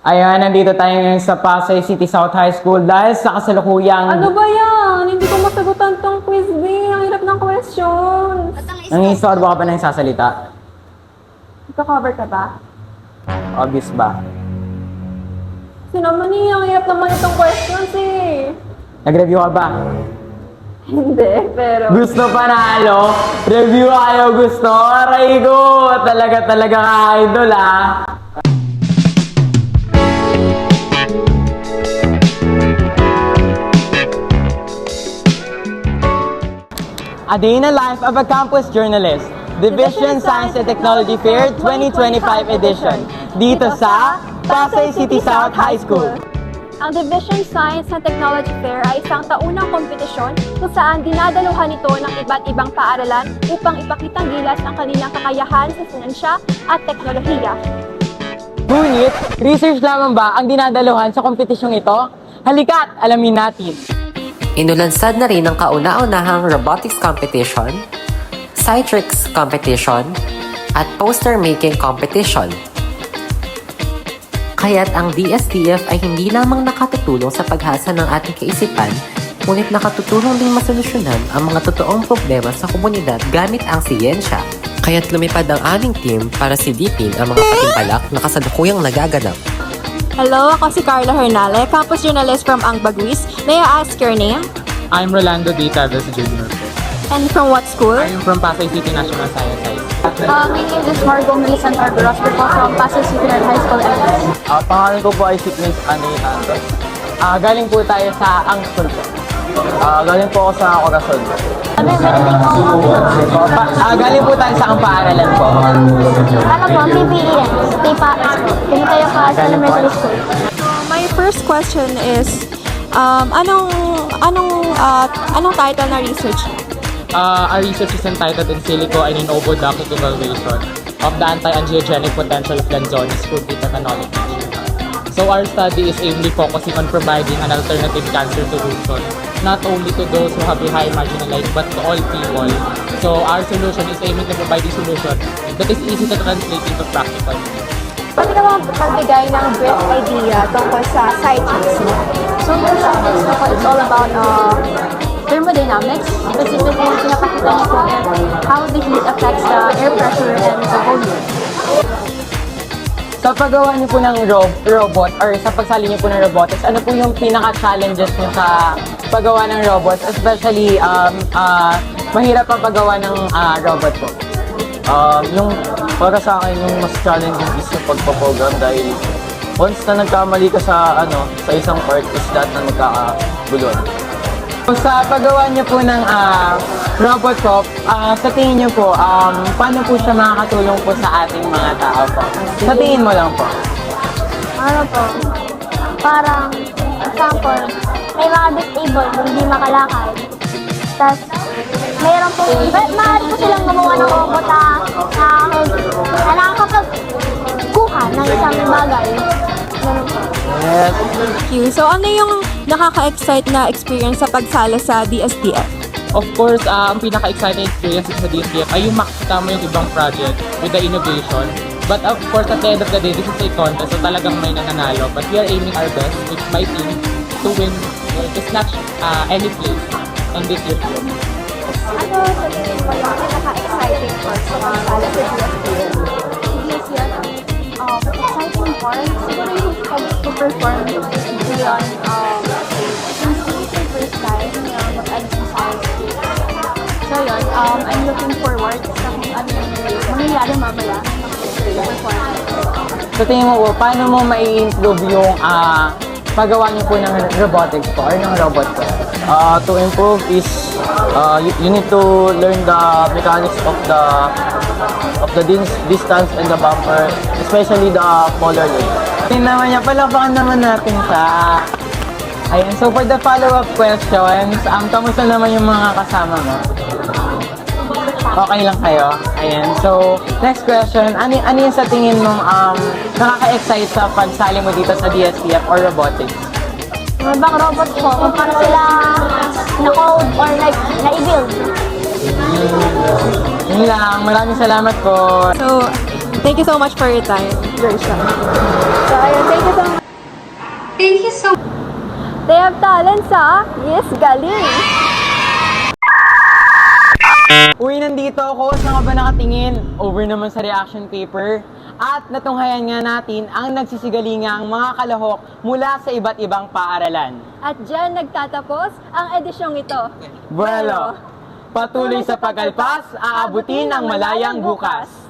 Ayan, nandito tayo ngayon sa Pasay City South High School dahil sa kasalukuyang... Ano ba yan? Hindi ko masagutan tong quiz, B. Ang hirap ng questions. Nangistorbo ka ba ng sasalita? Ika-cover ka ba? Obvious ba? Kasi naman eh, ang hirap naman itong questions eh. Nag-review ka ba? Hindi, pero... Gusto panalo? Review ayaw gusto? Aray ko! Talaga ka idol ah! A Day in the Life of a Campus Journalist, Division Science and Technology Fair 2025 edition, dito sa Pasay City South High School. Ang Division Science and Technology Fair ay isang taunang kompetisyon kung saan dinadaluhan ito ng iba't ibang paaralan upang ipakitang gilas ang kanilang kakayahan sa sinansya at teknolohiya. Ngunit, research lamang ba ang dinadaluhan sa kompetisyong ito? Halika't alamin natin! Inulansad na rin ang kauna-unahang robotics competition, Citrix competition, at poster making competition. Kaya't ang DSTF ay hindi lamang nakatutulong sa paghasa ng ating kaisipan, ngunit nakatutulong ding masolusyonan ang mga totoong problema sa komunidad gamit ang siyensya. Kaya't lumipad ang aming team para silipin ang mga patimpalak na kasalukuyang nagaganap. Hello, ako si Carla Hernale, campus journalist from Angbagwis. May I ask your name? I'm Rolando Ditadas Jr. And from what school? I'm from Pasay City National Science High School. My name is Margot Milisan Arboros. We're from Pasay City High School. Pangalan ko po ay si Prince Andy Santos. Galing po tayo sa Ang School po. Galing po ako sa Corazon. Galing po tayo sa Ang Paaralan po. Alam mo, PBEN, PPAS po. Ganito tayo ka sa elementary school. My first question is, anong title na research? Our research is entitled In Silico and in Ovo Ductic Evaluation of the Anti-Angiogenic Potential of Lanzones Fruit Technology. So our study is mainly focusing on providing an alternative cancer solution, not only to those who have a high marginalized, but to all people. So our solution is aiming to provide a solution that is easy to translate into practical. Pwede ka magbigay ng brief idea tungkol sa Citrix mo? So, Citrix mo, it's all about thermodynamics. Specifically, pinapakita niyo po how the heat affects the air pressure and the volume. Sa paggawa niyo po ng robot or sa pagsali niyo po ng robotics, ano po yung pinaka-challenges niyo sa paggawa ng robots? Especially, mahirap ang paggawa ng robot po. Yung para sa akin yung mas challenging is yung pagpo-program dahil once na nagkamali ka sa sa isang part is lahat na magkakaguluhan. Sa paggawa niyo po ng robot po, sa tingin niyo po, paano po siya makakatulong po sa ating mga tao po? Sa tingin mo lang po. Ano po? Parang, example, may mga disabled, hindi makalakad. Tapos, mayroon po, maaari po silang gumawa ng robot na nakakapagkuha ng isang bagay. Ganun po. Yes. Thank you. So, ano yung nakaka-excite na experience sa pagsala sa DSTF? Of course, ang pinaka-exciting experience sa DSTF ay yung makikita mo yung ibang project with the innovation. But of course, at the end of the day, this is a contest, so talagang may nananalo. But we are aiming our best with my team to win, to snatch any place on this year's show. Ano sa tingin mo yung pinaka-exciting part sa pagsala sa DSTF? DSTF, exciting part, siguro yung pag-perform beyond yung first time yung mag-alis sa science fair. So yun, I'm looking forward sa kung ano yung mangyayari mamaya performance. Sa tingin mo po, paano mo mai-improve yung paggawa niyo po ng robotics po or ng robot po? To improve is you need to learn the mechanics of the distance and the bumper, especially the polar link. Tingnan naman niya, palapakan naman natin siya. Ayan, so for the follow-up questions, kamusta naman yung mga kasama mo? Okay lang kayo? Ayan, so next question, ano yung sa tingin mong nakaka-excite sa pagsali mo dito sa DSTF or robotics? Yung ibang robot po, kung paano sila na-code or like na-i-build. Yun lang, maraming salamat po. So, thank you so much for your time, Gersha. So ayun, thank you so much. They have talent sa Yes Galing. Uy, nandito ako. Saan ka ba nakatingin? Over naman sa reaction paper. At natunghayan nga natin ang nagsisigalingang mga kalahok mula sa iba't ibang paaralan. At dyan nagtatapos ang edisyong ito. Bueno, patuloy sa pagkalpas, aabutin ang malayang bukas.